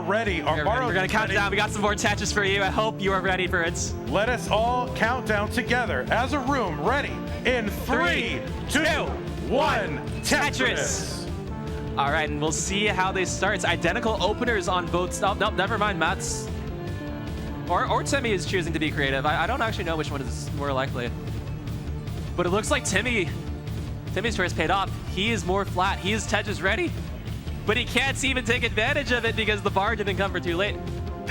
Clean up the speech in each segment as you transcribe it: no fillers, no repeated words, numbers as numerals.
ready. We're going to count down. We got some more Tetris for you. I hope you are ready for it. Let us all count down together as a room. Ready? In 3, 2, 1, Tetris. All right, and we'll see how they start. It's identical openers on both. Oh, nope, never mind. Matt's or Timmy is choosing to be creative. I don't actually know which one is more likely. But it looks like Timmy's choice paid off. He is more flat. He is Tetris ready. But he can't even take advantage of it because the bar didn't come for too late.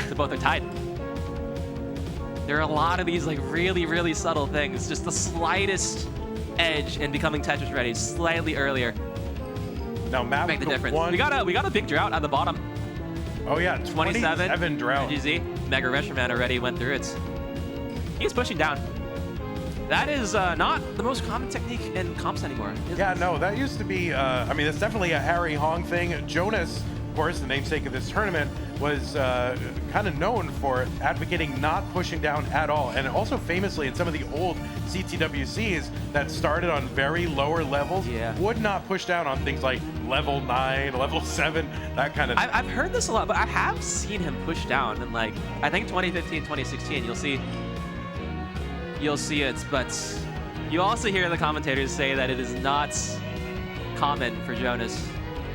So both are tied. There are a lot of these like really, really subtle things. Just the slightest edge in becoming Tetris ready slightly earlier. Now Matt make the difference. We got a big drought at the bottom. Oh yeah, 27 drought. NGC MegaRetroMan already went through it. He's pushing down. That is not the most common technique in comps anymore. Yeah, no, that used to be, I mean, it's definitely a Harry Hong thing. Jonas, of course, the namesake of this tournament, was kind of known for advocating not pushing down at all. And also famously in some of the old CTWCs that started on very lower levels, would not push down on things like level 9, level 7, that kind of thing. I've heard this a lot, but I have seen him push down in like, I think 2015, 2016, you'll see it, but you also hear the commentators say that it is not common for Jonas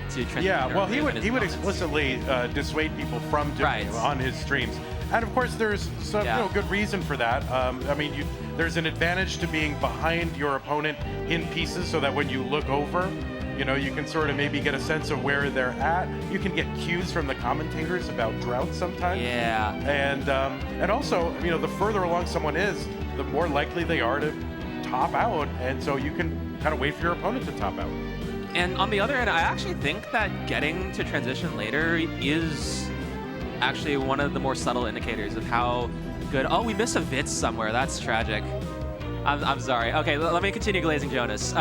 to transition. Yeah, well, he would explicitly dissuade people from doing it on his streams, and of course there's some good reason for that. I mean, there's an advantage to being behind your opponent in pieces, so that when you look over, you know, you can sort of maybe get a sense of where they're at. You can get cues from the commentators about drought sometimes. Yeah. And also, you know, the further along someone is, the more likely they are to top out, and so you can kind of wait for your opponent to top out. And on the other end, I actually think that getting to transition later is actually one of the more subtle indicators of how good. Oh, we missed a Vitz somewhere. That's tragic. I'm sorry. Okay, let me continue glazing Jonas.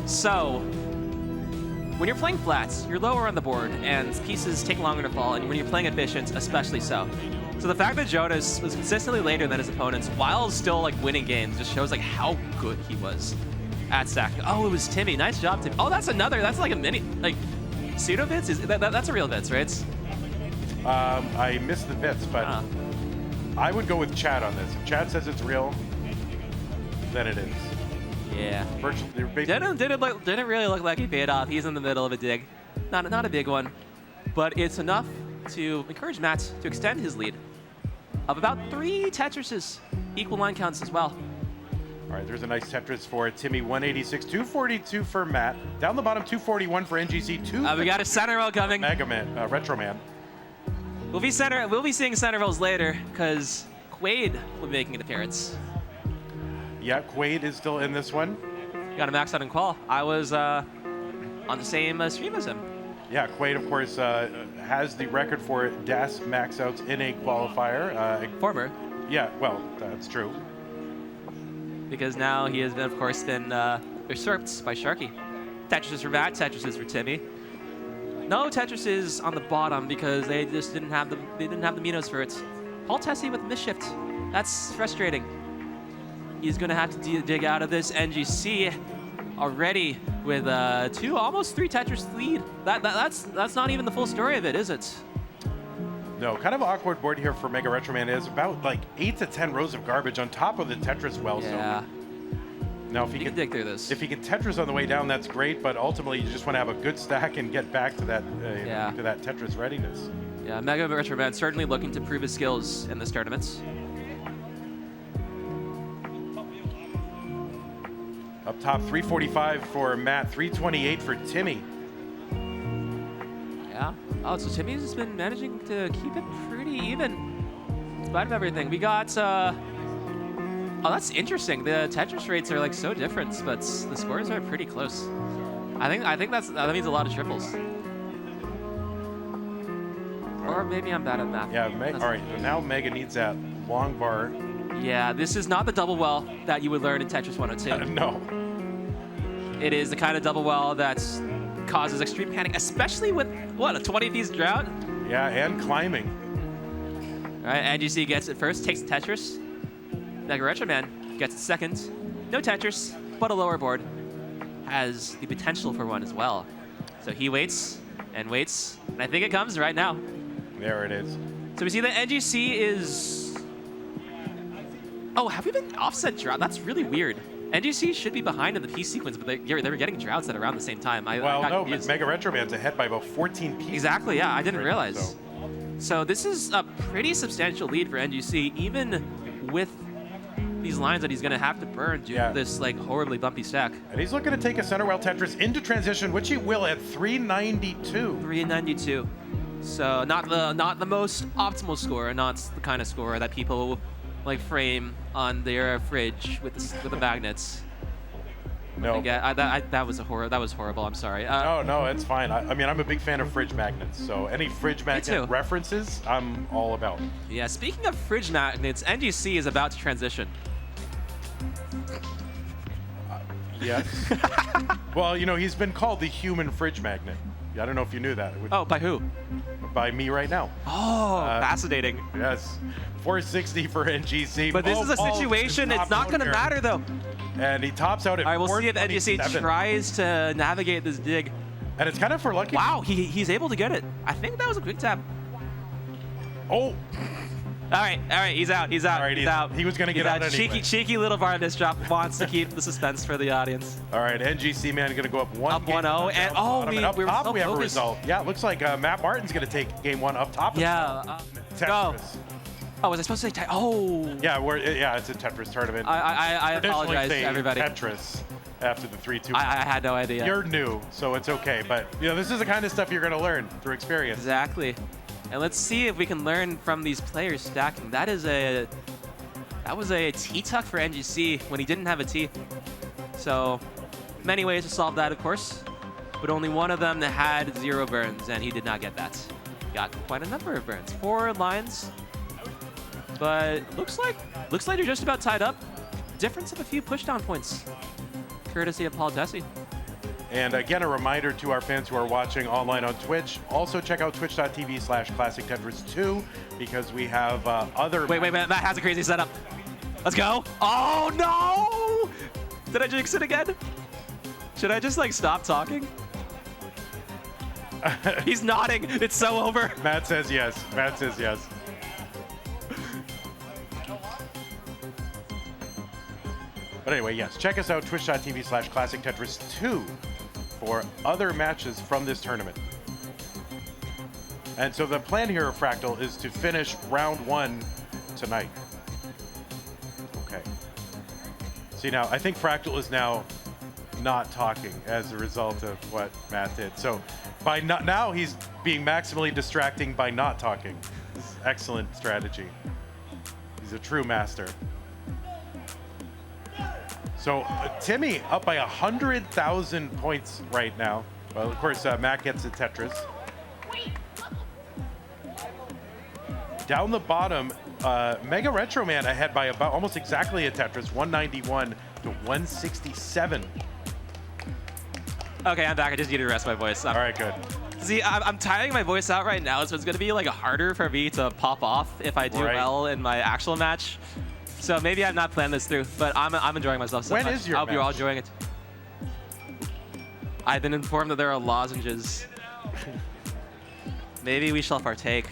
So, when you're playing flats, you're lower on the board, and pieces take longer to fall, and when you're playing efficient, especially so. So the fact that Jonas was consistently later than his opponents while still like winning games just shows like how good he was at stacking. Oh, it was Timmy. Nice job, Timmy. Oh, that's like a mini, like pseudo Vitz. That's a real Vitz, right? I missed the Vitz, but I would go with Chad on this. If Chad says it's real, then it is. Yeah. Didn't really look like he paid off. He's in the middle of a dig. Not a big one, but it's enough to encourage Matt to extend his lead of about 3 Tetrises, equal line counts as well. All right, there's a nice Tetris for Timmy, 186, 242 for Matt. Down the bottom, 241 for NGC, 2. We got a center row coming. MegaRetroMan. We'll be seeing center rows later because Quaid will be making an appearance. Yeah, Quaid is still in this one. Got a max out in qual. I was on the same stream as him. Yeah, Quaid, of course, has the record for DAS max outs in a qualifier. Former. Yeah, well, that's true. Because now he has been, of course, usurped by Sharky. Tetris is for Matt, Tetris is for Timmy. No Tetris is on the bottom because they just didn't have the Minos for it. Paul Tessie with misshift. That's frustrating. He's gonna have to dig out of this. NGC already with almost 3 Tetris lead. That's not even the full story of it, is it? No, kind of awkward board here for MegaRetroMan is about like 8 to 10 rows of garbage on top of the Tetris well. Yeah. So now if he can dig through this. If he can Tetris on the way down, that's great. But ultimately, you just want to have a good stack and get back to that to that Tetris readiness. Yeah, MegaRetroMan certainly looking to prove his skills in this tournament. Up top, 345 for Matt, 328 for Timmy. Yeah. Oh, so Timmy's been managing to keep it pretty even in spite of everything. We got, oh, that's interesting. The Tetris rates are like so different, but the scores are pretty close. I think that means a lot of triples. Or maybe I'm bad at math. Yeah, all right, so now Mega needs that long bar. Yeah, this is not the double well that you would learn in Tetris 102. No. It is the kind of double well that causes extreme panic, especially with, what, a 20-piece drought? Yeah, and climbing. All right, NGC gets it first, takes the Tetris. MegaRetroMan gets it second. No Tetris, but a lower board. Has the potential for one as well. So he waits, and I think it comes right now. There it is. So we see that NGC is... Oh, have we been offset drought? That's really weird. NGC should be behind in the piece sequence, but they were getting droughts at around the same time. Well, no, but MegaRetroMan's ahead by about 14 pieces. Exactly, yeah, I didn't realize. So this is a pretty substantial lead for NGC, even with these lines that he's going to have to burn due to this like horribly bumpy stack. And he's looking to take a center well Tetris into transition, which he will at 392. 392. So not the most optimal score, not the kind of score that people like frame on their fridge with the magnets. No. That was horrible. I'm sorry. No, it's fine. I mean, I'm a big fan of fridge magnets, so any fridge magnet references, I'm all about. Yeah. Speaking of fridge magnets, NGC is about to transition. Yes. Well, you know, he's been called the human fridge magnet. I don't know if you knew that. Oh, by who? By me right now. Oh, fascinating. Yes. 460 for NGC. But this is a situation, it's not going to matter, though. And he tops out at 427. All right, we'll see if NGC tries to navigate this dig. And it's kind of for lucky. Wow, he's able to get it. I think that was a quick tap. Oh. All right, he's out. All right, he's out. He was going to get out anyway. Cheeky little Varnish drop wants to keep the suspense for the audience. All right, NGC Man going to go up 1-0. Up 1-0, and up top we have a result. Yeah, it looks like Matt Martin's going to take game 1 up top. Yeah. Go. Oh, was I supposed to say Oh. Yeah, it's a Tetris tournament. I apologize to everybody. Tetris after the 3-2. I had no idea. You're new, so it's okay. But you know, this is the kind of stuff you're going to learn through experience. Exactly. And let's see if we can learn from these players stacking. That was a T-tuck for NGC when he didn't have a T. So many ways to solve that, of course. But only one of them that had 0 burns, and he did not get that. Got quite a number of burns. 4 lines. But looks like they're just about tied up. Difference of a few pushdown points, courtesy of Paul Tessie. And again, a reminder to our fans who are watching online on Twitch, also check out twitch.tv/Classic Tetris 2 because we have other... Wait, Matt has a crazy setup. Let's go. Oh, no! Did I jinx it again? Should I just, like, stop talking? He's nodding. It's so over. Matt says yes. Matt says yes. But anyway, yes, check us out, twitch.tv/Classic Tetris 2 for other matches from this tournament. And so the plan here of Fractal is to finish round 1 tonight. Okay. See, now, I think Fractal is now not talking as a result of what Matt did. So now he's being maximally distracting by not talking. This is excellent strategy. He's a true master. So Timmy up by 100,000 points right now. Well, of course, Matt gets a Tetris. Down the bottom, MegaRetroMan ahead by about almost exactly a Tetris, 191 to 167. Okay, I'm back. I just need to rest my voice. All right, good. See, I'm tiring my voice out right now, so it's going to be like harder for me to pop off if I do well in my actual match. So maybe I've not planned this through, but I'm enjoying myself so much. When is your I hope match? you're all enjoying it. I've been informed that there are lozenges. Maybe we shall partake.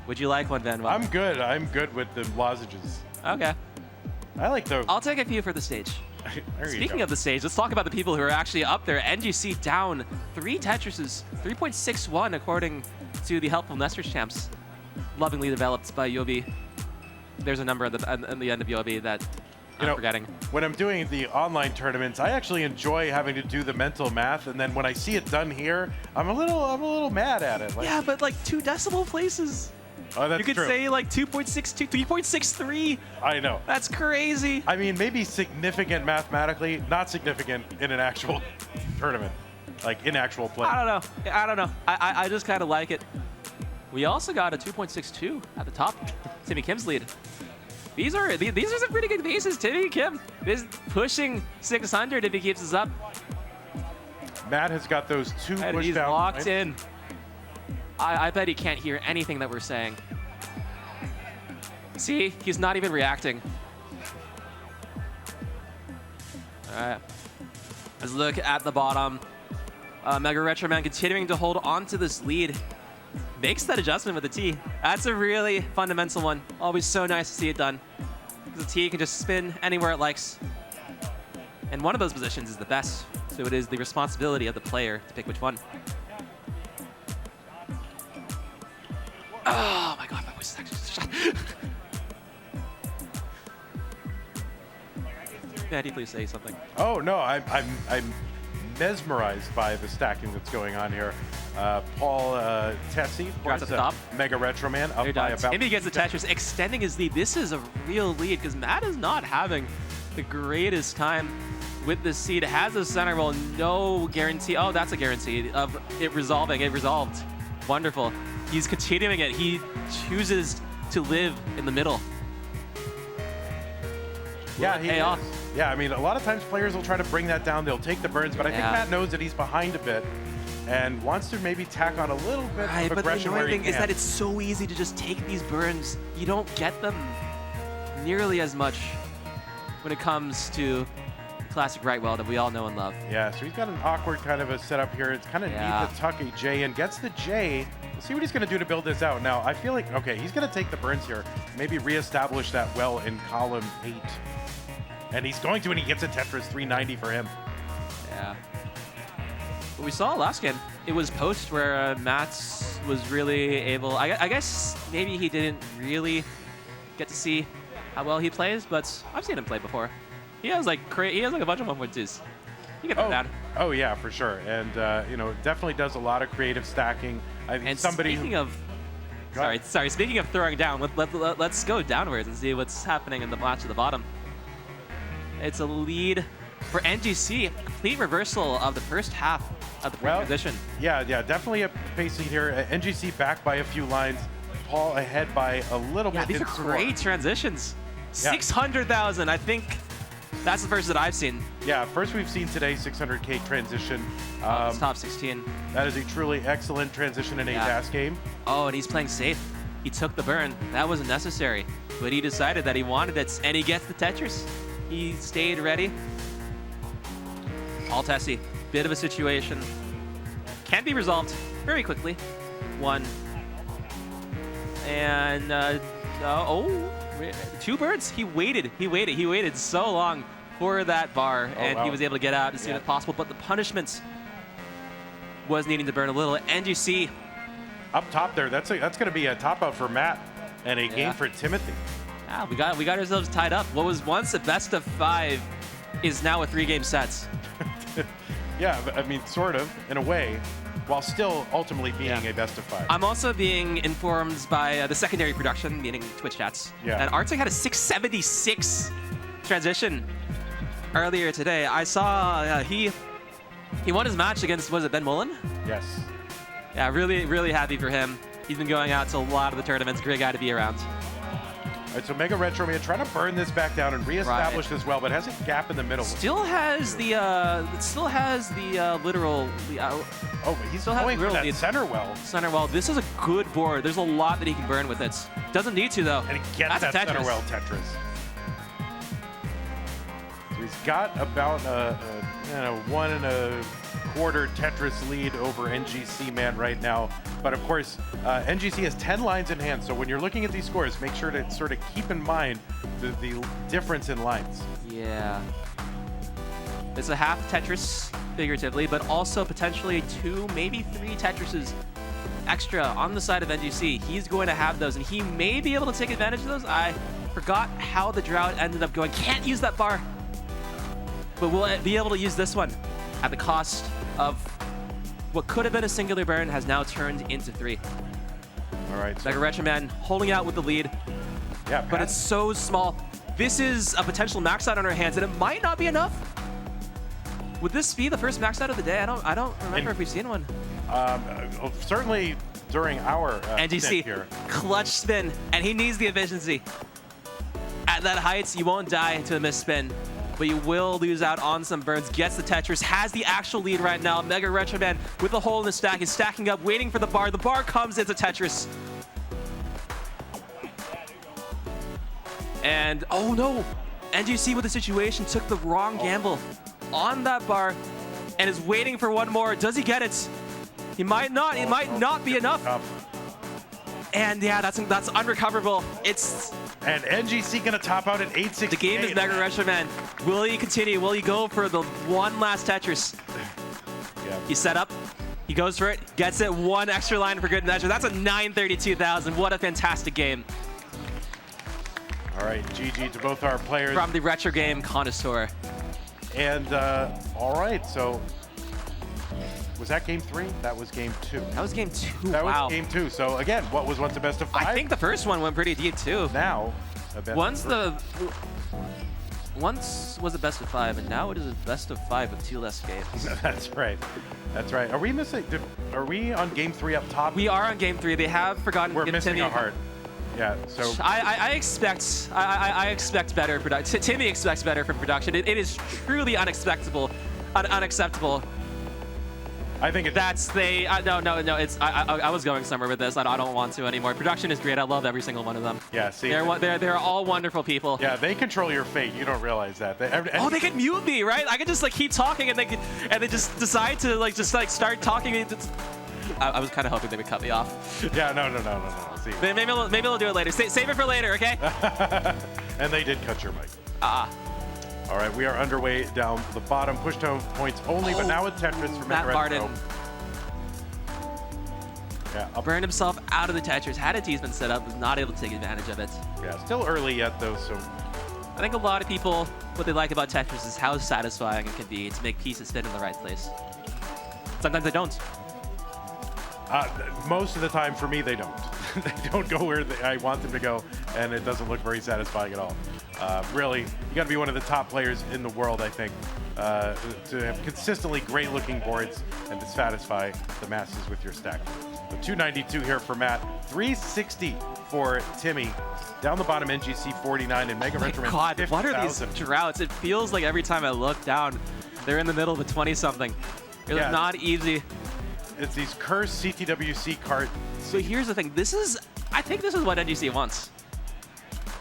Would you like one, Bidwell? I'm good. I'm good with the lozenges. Okay. I like those. I'll take a few for the stage. Speaking of the stage, let's talk about the people who are actually up there. NGC down 3 Tetrises, 3.61 according to the helpful Nesters champs, lovingly developed by Yobi. There's a number at the end of Yobi that I'm forgetting. When I'm doing the online tournaments, I actually enjoy having to do the mental math, and then when I see it done here, I'm a little mad at it. Like, yeah, but like 2 decimal places. Oh, that's You could true. say like 2.62, 3.63. I know. That's crazy. I mean, maybe significant mathematically, not significant in an actual tournament, like in actual play. I don't know. I just kind of like it. We also got a 2.62 at the top. TimmyKim's lead. These are some pretty good paces. TimmyKim is pushing 600 if he keeps us up. Matt has got those 2 push He's down locked points. in. I bet he can't hear anything that we're saying. See, he's not even reacting. All right. Let's look at the bottom. MegaRetroMan continuing to hold on to this lead. makes that adjustment with the T. That's a really fundamental one. Always so nice to see it done. The T can just spin anywhere it likes. And one of those positions is the best. So it is the responsibility of the player to pick which one. Oh my god, my voice is actually shut. Vandy, please say something. Oh no, I'm mesmerized by the stacking that's going on here. Paul Tessie, of course, at the top. MegaRetroMan up by about. Timmy gets the Tetris, extending his lead. This is a real lead because Matt is not having the greatest time with this seed. Has a center roll, no guarantee. Oh, that's a guarantee of it resolving. It resolved. Wonderful. He's continuing it. He chooses to live in the middle. Yeah, he pay is. off. Yeah, I mean, a lot of times players will try to bring that down. They'll take the burns, but I think Matt knows that he's behind a bit and wants to maybe tack on a little bit of aggression where he can. But the annoying thing is that it's so easy to just take these burns. You don't get them nearly as much when it comes to classic right well that we all know and love. Yeah, so he's got an awkward kind of a setup here. It's kind of neat to tuck a J in. Gets the J. We'll see what he's going to do to build this out. Now, I feel like, okay, he's going to take the burns here. Maybe reestablish that well in column 8. And he's going to, and he gets a Tetris 390 for him. Yeah. What we saw last game, it was post where Matt was really able, I guess maybe he didn't really get to see how well he plays, but I've seen him play before. He has like a bunch of 1.2s. You get them down. Oh yeah, for sure. And you know, definitely does a lot of creative stacking. I think somebody. Speaking of, sorry. Speaking of throwing down, let's go downwards and see what's happening in the match at the bottom. It's a lead for NGC. A complete reversal of the first half of the position. Yeah, definitely a pace lead here. NGC back by a few lines. Paul ahead by a little bit. Yeah, these are great transitions. 600,000. I think that's the first that I've seen. Yeah, first we've seen today 600K transition. It's top 16. That is a truly excellent transition in a dash game. Oh, and he's playing safe. He took the burn. That wasn't necessary, but he decided that he wanted it, and he gets the Tetris. He stayed ready. All Tessie. Bit of a situation. Can be resolved very quickly. 1. And, 2 birds. He waited so long for that bar, and he was able to get out as soon as possible. But the punishment was needing to burn a little. NGC up top there. That's going to be a top out for Matt and a game for Timothy. Yeah, we got ourselves tied up. What was once a best of 5 is now a 3-game set. Yeah, I mean, sort of in a way, while still ultimately being a best of 5. I'm also being informed by the secondary production, meaning Twitch chats. Yeah. And Arctic had a 676 transition earlier today. I saw he won his match against, was it Ben Mullen? Yes. Yeah, really, really happy for him. He's been going out to a lot of the tournaments. Great guy to be around. All right, so MegaRetroMan trying to burn this back down and reestablish this well, but has a gap in the middle. Still has the literal. But he's still going for that center well. Center well. This is a good board. There's a lot that he can burn with it. Doesn't need to though. And he gets that center well Tetris. So he's got about a 1 1/4 Tetris lead over NGC Man right now. But of course, NGC has 10 lines in hand. So when you're looking at these scores, make sure to sort of keep in mind the difference in lines. Yeah. It's a half Tetris, figuratively, but also potentially 2, maybe 3 Tetrises extra on the side of NGC. He's going to have those, and he may be able to take advantage of those. I forgot how the drought ended up going. Can't use that bar, but we'll be able to use this one at the cost of what could have been a singular burn has now turned into 3. All right. So MegaRetroMan holding out with the lead. Yeah, but it's so small. This is a potential max out on our hands, and it might not be enough. Would this be the first max out of the day? I don't remember if we've seen one. Certainly during our NGC here. Clutch spin, and he needs the efficiency. At that height, you won't die to a missed spin, but you will lose out on some burns. Gets the Tetris, has the actual lead right now. MegaRetroMan with a hole in the stack is stacking up, waiting for the bar. The bar comes, it's a Tetris. And, oh no! NGC with the situation took the wrong gamble on that bar and is waiting for one more. Does he get it? He might not. It might not be enough. And yeah, that's unrecoverable. And NGC gonna top out at 868. The game is MegaRetroMan. Will he continue? Will he go for the one last Tetris? Yeah. He's set up. He goes for it. Gets it. One extra line for good measure. That's a 932,000. What a fantastic game. All right, GG to both our players. From the retro game connoisseur. And all right, so was that game 3? That was game 2. That was game 2. That wow. was game 2. So again, what was once a best of 5? I think the first one went pretty deep too. Now, a best once was a best of 5, and now it is a best of 5 with 2 less games. That's right. That's right. Are we missing? Are we on game 3 up top? We are on game 3. They have forgotten. We're missing Timmy a heart. Yeah. So I expect better production. Timmy expects better from production. It is truly unacceptable. I think it's no. It's I was going somewhere with this. I don't want to anymore. Production is great. I love every single one of them. Yeah. See, they're all wonderful people. Yeah, they control your fate. You don't realize that. They can mute me, right? I can just like keep talking, and they just decide to start talking. I was kind of hoping they would cut me off. Yeah. No. See. Maybe they'll do it later. Save it for later, okay? And they did cut your mic. All right, we are underway down the bottom. Push down points only, but now with Tetris for Matt Barton. Yeah, burned himself out of the Tetris. Had a tease been set up, was not able to take advantage of it. Yeah, still early yet though, so. I think a lot of people, what they like about Tetris is how satisfying it can be to make pieces fit in the right place. Sometimes they don't. Most of the time, for me, they don't. They don't go where I want them to go, and it doesn't look very satisfying at all. Really, you got to be one of the top players in the world, I think, to have consistently great-looking boards and to satisfy the masses with your stack. So 292 here for Matt, 360 for Timmy. Down the bottom, NGC 49 and MegaRetroMan. God, 50, what are these droughts? It feels like every time I look down, they're in the middle of the 20-something. It's not easy. It's these cursed CTWC cards. So here's the thing. I think this is what NGC wants.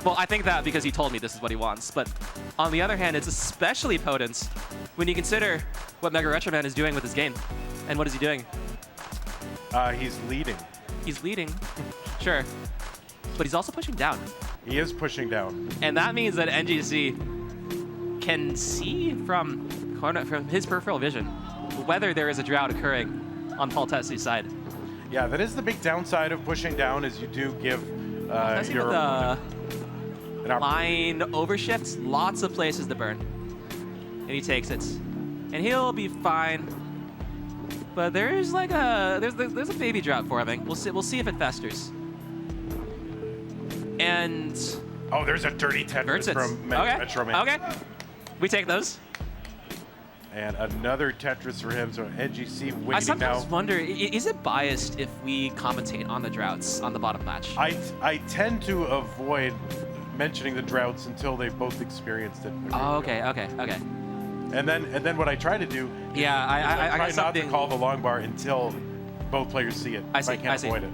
Well, I think that because he told me this is what he wants. But on the other hand, it's especially potent when you consider what MegaRetroMan is doing with his game. And what is he doing? He's leading. He's leading, sure. But he's also pushing down. He is pushing down. And that means that NGC can see from his peripheral vision whether there is a drought occurring on Paul Tessie's side. Yeah, that is the big downside of pushing down, is you do give your line overshifts, lots of places to burn. And he takes it. And he'll be fine. But there's like there's a baby drought forming. We'll see if it festers. And there's a dirty Tetris from MegaRetroMan. Okay. We take those. And another Tetris for him, so NGC waiting now. I sometimes wonder, is it biased if we commentate on the droughts on the bottom match? I tend to avoid mentioning the droughts until they've both experienced it. Oh, okay. And then what I try to do is I try not to call the long bar until both players see it. I can't avoid it.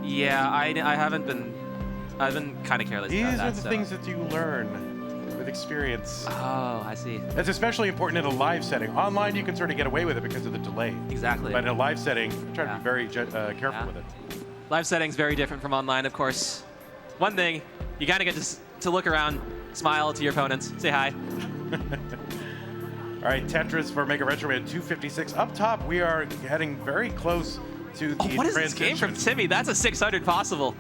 Yeah, I've been kind of careless These about that. are the things that you learn with experience. Oh, I see. It's especially important in a live setting. Online, you can sort of get away with it because of the delay. Exactly. But in a live setting, try to be very careful with it. Live setting's very different from online, of course. One thing, you kind of get to look around, smile to your opponents, say hi. All right, Tetris for MegaRetroMan 256. Up top, we are heading very close to the what is this game from Timmy? That's a 600 possible,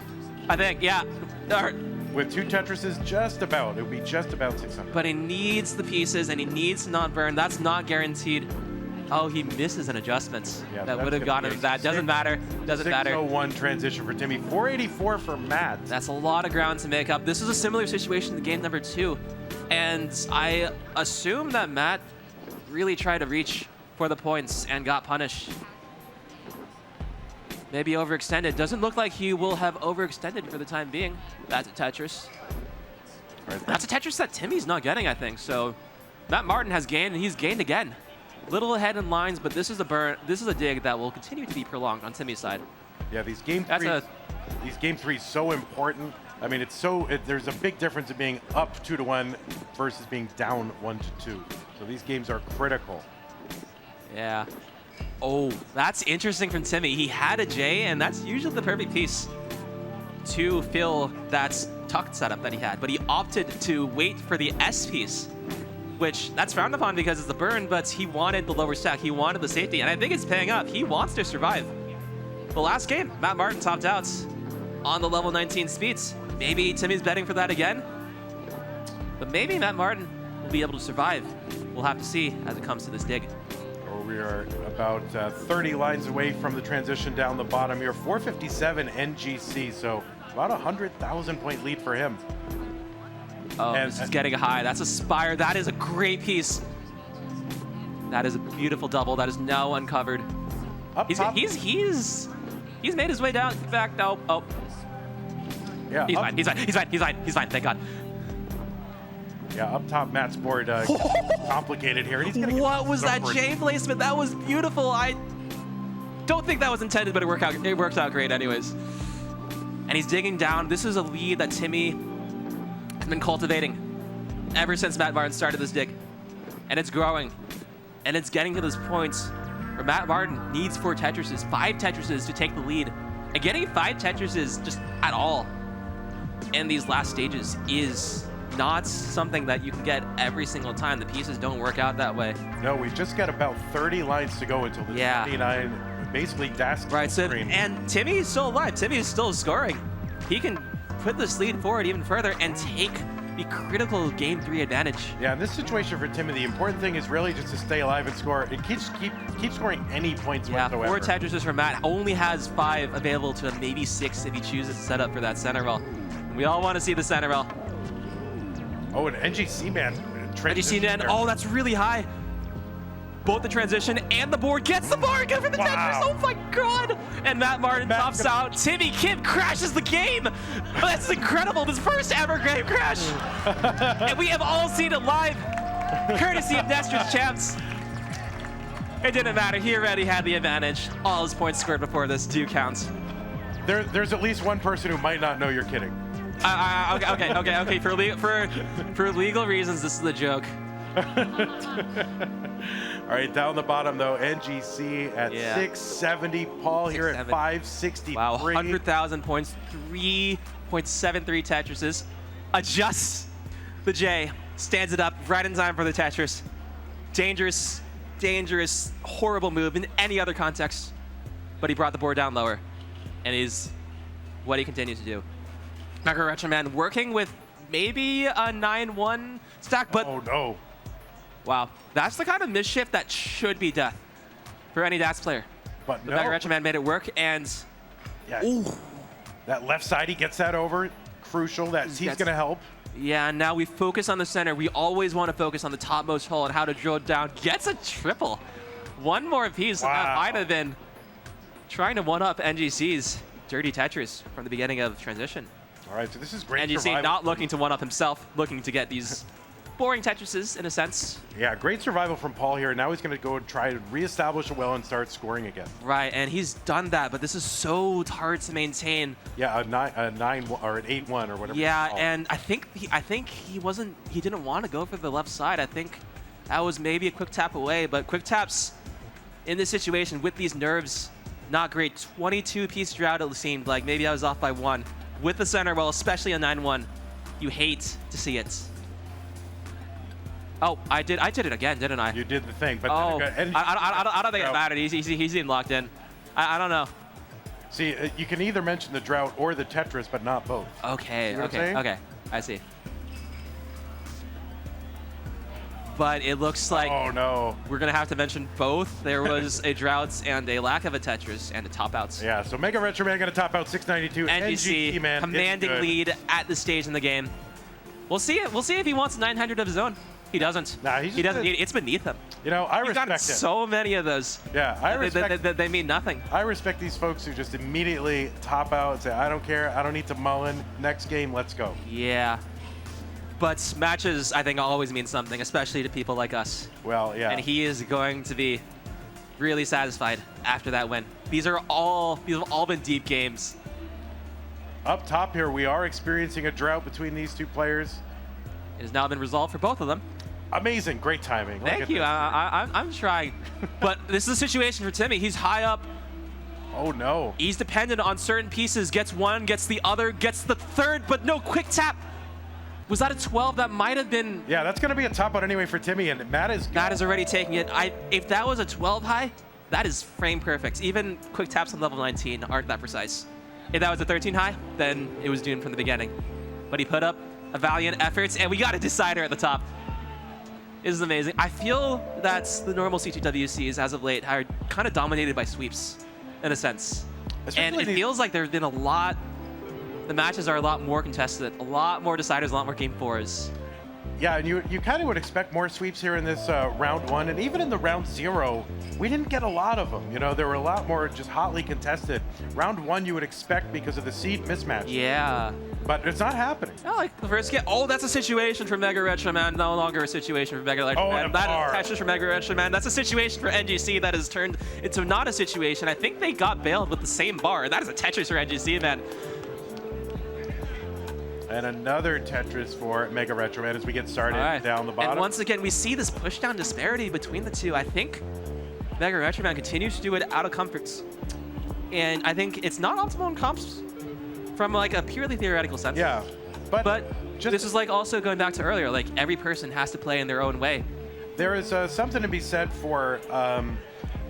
I think. Yeah. With 2 Tetrises, it would be just about 600. But he needs the pieces, and he needs to not burn. That's not guaranteed. Oh, he misses an adjustment. Yeah, that would have gotten him that. Doesn't matter. Doesn't matter. 601 transition for Timmy. 484 for Matt. That's a lot of ground to make up. This is a similar situation to game number 2. And I assume that Matt really tried to reach for the points and got punished. Maybe overextended. Doesn't look like he will have overextended for the time being. That's a Tetris. That's a Tetris that Timmy's not getting, I think. So Matt Martin has gained, and he's gained again. Little ahead in lines, but this is a burn. This is a dig that will continue to be prolonged on Timmy's side. Yeah, these game threes so important. I mean, there's a big difference in being up 2-1 versus being down 1-2. So these games are critical. Yeah. Oh, that's interesting from Timmy. He had a J, and that's usually the perfect piece. to fill that tucked setup that he had, but he opted to wait for the S piece, which that's frowned upon because it's the burn, but he wanted the lower stack. He wanted the safety, and I think it's paying off. He wants to survive. The last game, Matt Martin topped out on the level 19 speeds. Maybe Timmy's betting for that again, but maybe Matt Martin will be able to survive. We'll have to see as it comes to this dig. We are about 30 lines away from the transition down the bottom here. 457 NGC, so about 100,000 point lead for him. Oh, And- this is getting high. That's a Spire. That is a great piece. That is a beautiful double. That is now uncovered. Up top, He's made his way down. Back. No. Oh. yeah, He's up, fine. He's fine. He's fine. He's fine. He's fine. Thank God. yeah, up top, Matt's board complicated here. And he's gonna get What was that over- J placement? That was beautiful. I don't think that was intended, but it worked out great anyways. And he's digging down. This is a lead that Timmy has been cultivating ever since Matt Martin started this dig. And it's growing. And it's getting to this point where Matt Martin needs 4 Tetrises, 5 Tetrises to take the lead. And getting 5 Tetrises just at all in these last stages is not something that you can get every single time. The pieces don't work out that way. No, we've just got about 30 lines to go until the Yeah. 29, basically dash Right, so, screen. and Timmy is still alive. Timmy is still scoring. He can put this lead forward even further and take the critical Game 3 advantage. Yeah, in this situation for Timmy, the important thing is really just to stay alive and score. It keep scoring any points Yeah, whatsoever. 4 Tetrises for Matt. Only has 5 available to him, maybe 6 if he chooses to set up for that center roll. We all want to see the center roll. Oh, an NGC Man. NGC Man, there. oh, that's really high. Both the transition and the board gets the bar. Good for the Wow. Tetris. Oh my God. And Matt Martin Matt tops out. TimmyKim crashes the game. That's incredible. This first ever game crash. And we have all seen it live, courtesy of Nestor's Champs. It didn't matter. He already had the advantage. All his points scored before this do count. There's at least one person who might not know you're kidding. Okay. For legal reasons, this is a joke. All right, down the bottom though, NGC at Yeah. 670. Paul here at 670. 563. Wow, 100,000 points, 3.73 Tetrises. Adjusts the J, stands it up right in time for the Tetris. Dangerous, horrible move in any other context. But he brought the board down lower, and is what he continues to do. MegaRetroMan working with maybe a 9-1 stack, but Oh no. wow, that's the kind of misshift that should be death for any DAS player. But no. MegaRetroMan made it work, and Yeah, ooh. that left side, he gets that over. Crucial. He's That's- going to help. Yeah, now we focus on the center. We always want to focus on the topmost hole and how to drill it down. Gets a triple. One more piece, and that Wow. might have been trying to one-up NGC's dirty Tetris from the beginning of transition. All right, so this is great NGC survival. not looking to one-up himself, looking to get these boring Tetrises in a sense. Yeah, great survival from Paul here. Now he's going to go and try to reestablish a well and start scoring again. Right, and he's done that, but this is so hard to maintain. Yeah, a 9 or an 8-1 or whatever. Yeah, it's called. and I think he didn't want to go for the left side. I think that was maybe a quick tap away, but quick taps in this situation with these nerves, not great. 22-piece drought, it seemed like. Maybe I was off by 1. With the center roll, especially a 9-1, you hate to see it. Oh, I did it again, didn't I? You did the thing, but Oh, then I don't think it drought. mattered. He's even locked in. I don't know. See, you can either mention the drought or the Tetris, but not both. Okay, See what I'm saying? okay, I see. But it looks like Oh no. we're gonna have to mention both. There was a drought and a lack of a Tetris and a top outs. Yeah, so MegaRetroMan going to top out 692. NGC Man, it's commanding good. lead at this stage in the game. We'll see it. We'll see if he wants 900 of his own. He doesn't. Nah, he's he just doesn't. a- It's beneath him. You know, I He's respect got it. so many of those. Yeah, I respect They mean nothing. I respect these folks who just immediately top out and say, I don't care, I don't need to mullen. Next game, let's go. Yeah. But matches, I think, always mean something, especially to people like us. Well, yeah. And he is going to be really satisfied after that win. These have all been deep games. Up top here, we are experiencing a drought between these two players. It has now been resolved for both of them. Amazing, great timing. Look Thank at you. this. I'm trying. But this is a situation for Timmy. He's high up Oh no. He's dependent on certain pieces. Gets one, gets the other, gets the third, but no quick tap. Was that a 12? That might have been. Yeah, that's going to be a top out anyway for Timmy, and Matt is. Matt is already taking it. If that was a 12 high, that is frame perfect. Even quick taps on level 19 aren't that precise. If that was a 13 high, then it was doomed from the beginning. But he put up a valiant effort, and we got a decider at the top. This is amazing. I feel that the normal CTWCs as of late are kind of dominated by sweeps, in a sense. And it feels like there's been a lot. The matches are a lot more contested, a lot more deciders, a lot more game 4s. Yeah, and you kind of would expect more sweeps here in this round 1, and even in the round 0, we didn't get a lot of them. You know, there were a lot more just hotly contested. Round 1 you would expect because of the seed mismatch. Yeah. But it's not happening. Oh, like the first game. Oh, that's a situation for MegaRetroMan. No longer a situation for MegaRetroMan. Oh, that is Tetris for MegaRetroMan. That's a situation for NGC that has turned into not a situation. I think they got bailed with the same bar. That is a Tetris for NGC Man. And another Tetris for MegaRetroMan as we get started down the bottom. And once again, we see this push-down disparity between the two. I think MegaRetroMan continues to do it out of comforts. And I think it's not optimal in comps from like a purely theoretical sense. Yeah, but this is like also going back to earlier, like every person has to play in their own way. There is something to be said for,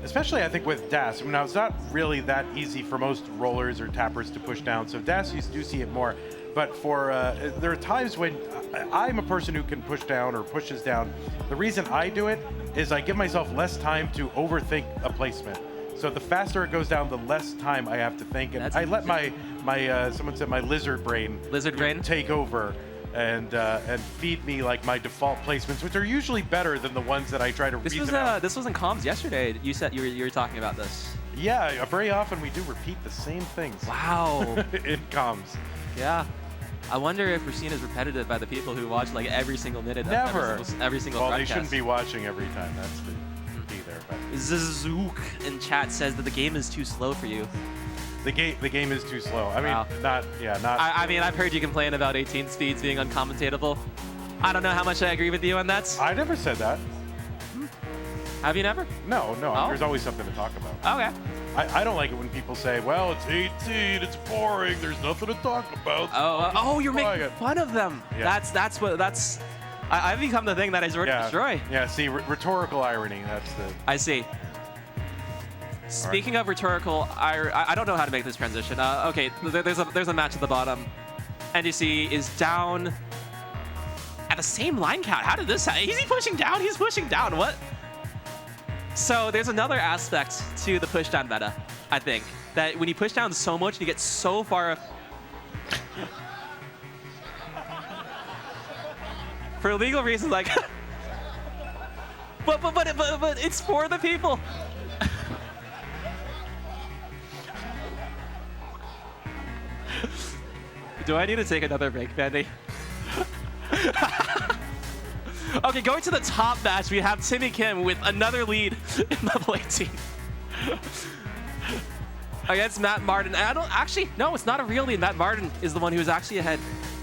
especially I think with DAS. I mean, now it's not really that easy for most rollers or tappers to push down, so DAS you do see it more. But for there are times when I'm a person who can push down or pushes down. The reason I do it is I give myself less time to overthink a placement. So the faster it goes down, the less time I have to think, and I let my someone said my lizard brain take over and feed me like my default placements, which are usually better than the ones that I try to reason out. This was in comms yesterday. You said you were talking about this. Yeah, very often we do repeat the same things. Wow. In comms. Yeah. I wonder if we're seen as repetitive by the people who watch like every single minute of every single well, broadcast. they shouldn't be watching every time. That's the key there. But Zook in chat says that the game is too slow for you. The game is too slow. I mean, wow. not. I mean, I've heard you complain about 18 speeds being uncommentatable. I don't know how much I agree with you on that. I never said that. Have you never? No. Oh? There's always something to talk about. Okay. I don't like it when people say, well, it's 18, it's boring, there's nothing to talk about. Oh, you're making fun of them. Yeah. I've become the thing that I sort of destroy. Yeah, see, rhetorical irony, that's the... I see. Speaking of rhetorical, I don't know how to make this transition. Okay, there's a match at the bottom. NGC is down at the same line count. How did this happen? Is he pushing down? He's pushing down. What? So there's another aspect to the push down meta, I think, that when you push down so much, you get so far. For legal reasons, like, but it's for the people. Do I need to take another break, Vandy? Okay, going to the top match, we have TimmyKim with another lead in level 18. Against Matt Martin. And no, it's not a real lead. Matt Martin is the one who's actually ahead.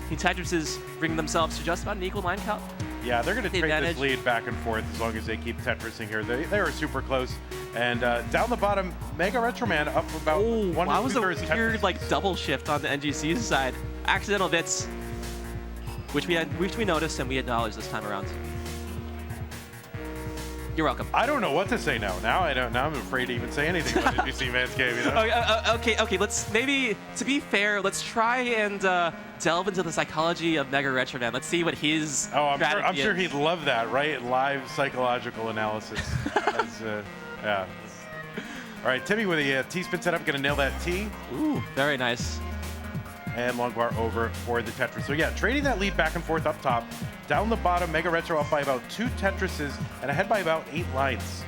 The Tetris bring themselves to just about an equal line count. Yeah, they're going to trade this lead back and forth as long as they keep Tetrising here. They are super close. And down the bottom, MegaRetroMan up about one that was a weird Tetris. like double shift on the NGC's side. Accidental bits. Which we noticed and we acknowledged this time around. You're welcome. I don't know what to say now. Now I'm afraid to even say anything about NGC Man's game. You know? Okay. Let's maybe, to be fair, let's try and delve into the psychology of MegaRetroMan. Let's see what his. Oh, I'm sure he'd love that, right? Live psychological analysis. Yeah. All right, Timmy with a T-spin setup, gonna nail that T. Ooh, very nice. And long bar over for the Tetris. So yeah, trading that lead back and forth up top. Down the bottom, MegaRetro up by about 2 Tetrises and ahead by about 8 lines.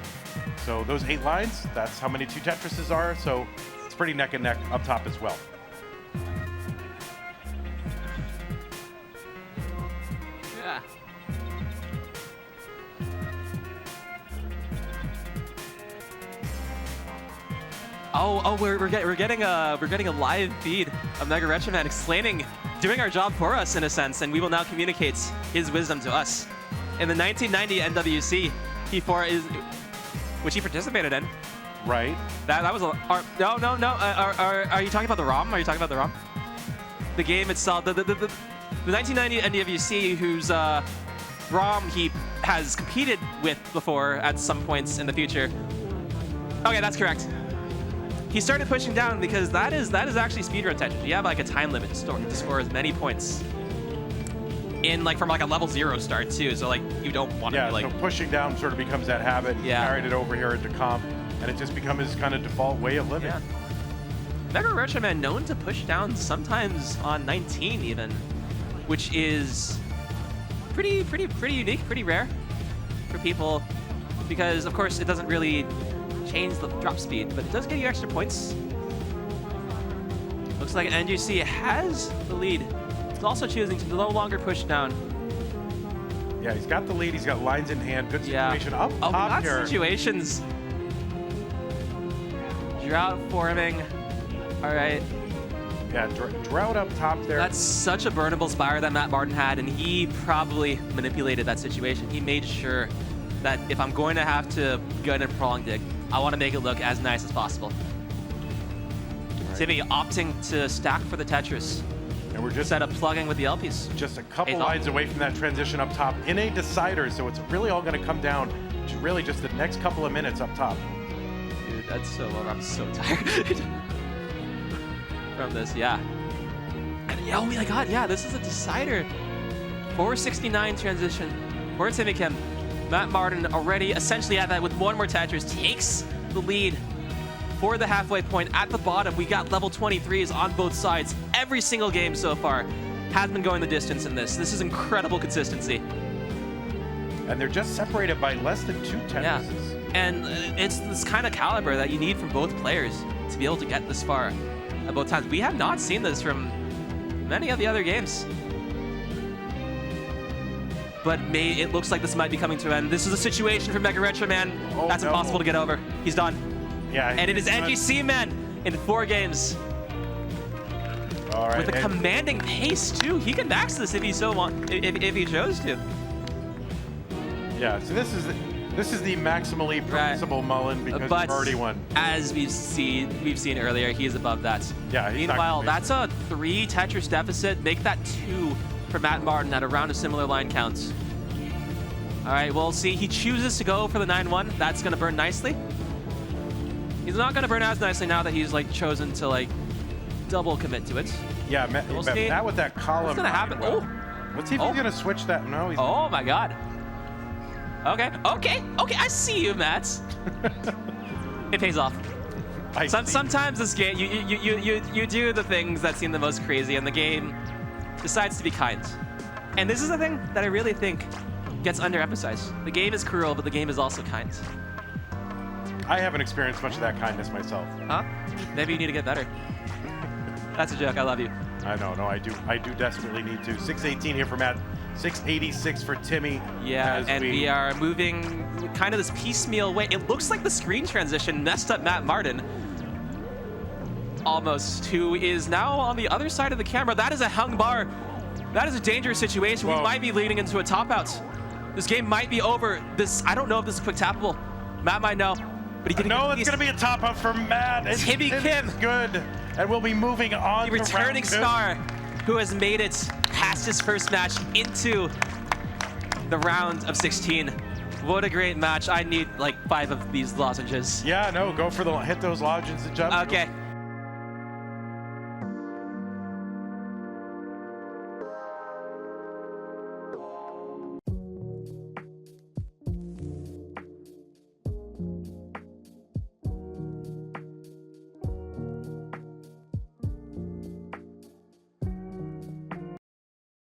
So those 8 lines, that's how many 2 Tetrises are. So it's pretty neck and neck up top as well. Yeah. Oh, we're getting a live feed of MegaRetroMan explaining, doing our job for us in a sense, and we will now communicate his wisdom to us. In the 1990 NWC, which he participated in, Right. That was a... no. Are you talking about the ROM? Are you talking about the ROM? The game itself, the 1990 NDWC, whose ROM he has competed with before at some points in the future. Okay, that's correct. He started pushing down because that is actually speedrun Tetris. You have like a time limit to score as many points in from like a level 0 start too. So like you don't want to be like... so pushing down sort of becomes that habit. Yeah. Carried it over here into comp, and it just becomes his kind of default way of living. Yeah. MegaRetroMan known to push down sometimes on 19 even, which is pretty unique, pretty rare for people, because of course it doesn't really change the drop speed, but it does get you extra points. Looks like NGC has the lead. He's also choosing to no longer push down. Yeah, he's got the lead. He's got lines in hand. Good situation up we top got here. situations. Drought forming. All right. Yeah, drought up top there. That's such a burnable spire that Matt Martin had, and he probably manipulated that situation. He made sure that if I'm going to have to go in and prolong dig, I want to make it look as nice as possible. Right. Timmy opting to stack for the Tetris. And we're just instead of plugging with the LPs. Just a couple lines away from that transition up top in a decider, so it's really all going to come down to really just the next couple of minutes up top. Dude, that's so low. I'm so tired from this, yeah. And oh my god, yeah, this is a decider. 469 transition for TimmyKim. Matt Martin already essentially at that with one more Tetris, takes the lead for the halfway point. At the bottom, we got level 23s on both sides. Every single game so far has been going the distance in this. This is incredible consistency. And they're just separated by less than 2 Tetrises. Yeah. And it's this kind of caliber that you need from both players to be able to get this far at both times. We have not seen this from many of the other games. But it looks like this might be coming to an end. This is a situation for MegaRetroMan. Oh, that's impossible to get over. He's done. Yeah. And it is NGC Man in 4 games. All right. With a commanding pace too. He can max this if he so if he chose to. Yeah. So this is the maximally permissible Mullen because he's already won. As we've seen earlier, he is above that. Yeah. Meanwhile, that's a 3 Tetris deficit. Make that 2 for Matt Martin at around a similar line count. All right, we'll see. He chooses to go for the 9-1. That's going to burn nicely. He's not going to burn as nicely now that he's chosen to double commit to it. Yeah, we'll see. That with that column. What's going to happen? Oh, let's see if he's going to switch that. No, he's. Oh my God. Okay. I see you, Matt. It pays off. Sometimes this game, you do the things that seem the most crazy, and the game decides to be kind. And this is the thing that I really think gets underemphasized. The game is cruel, but the game is also kind. I haven't experienced much of that kindness myself. Huh? Maybe you need to get better. That's a joke. I love you. I know. No, I do desperately need to. 618 here for Matt. 686 for Timmy. Yeah, and we are moving kind of this piecemeal way. It looks like the screen transition messed up Matt Martin. Almost, who is now on the other side of the camera. That is a hung bar. That is a dangerous situation. Whoa. We might be leading into a top out. This game might be over. I don't know if this is quick tappable. Matt might know, but he can. No, it's going to be a top out for Matt. TimmyKim. It's good, and we'll be moving on. The returning star, who has made it past his first match into the round of 16. What a great match. I need 5 of these lozenges. Yeah, no, go for hit those lozenges and jump. Okay.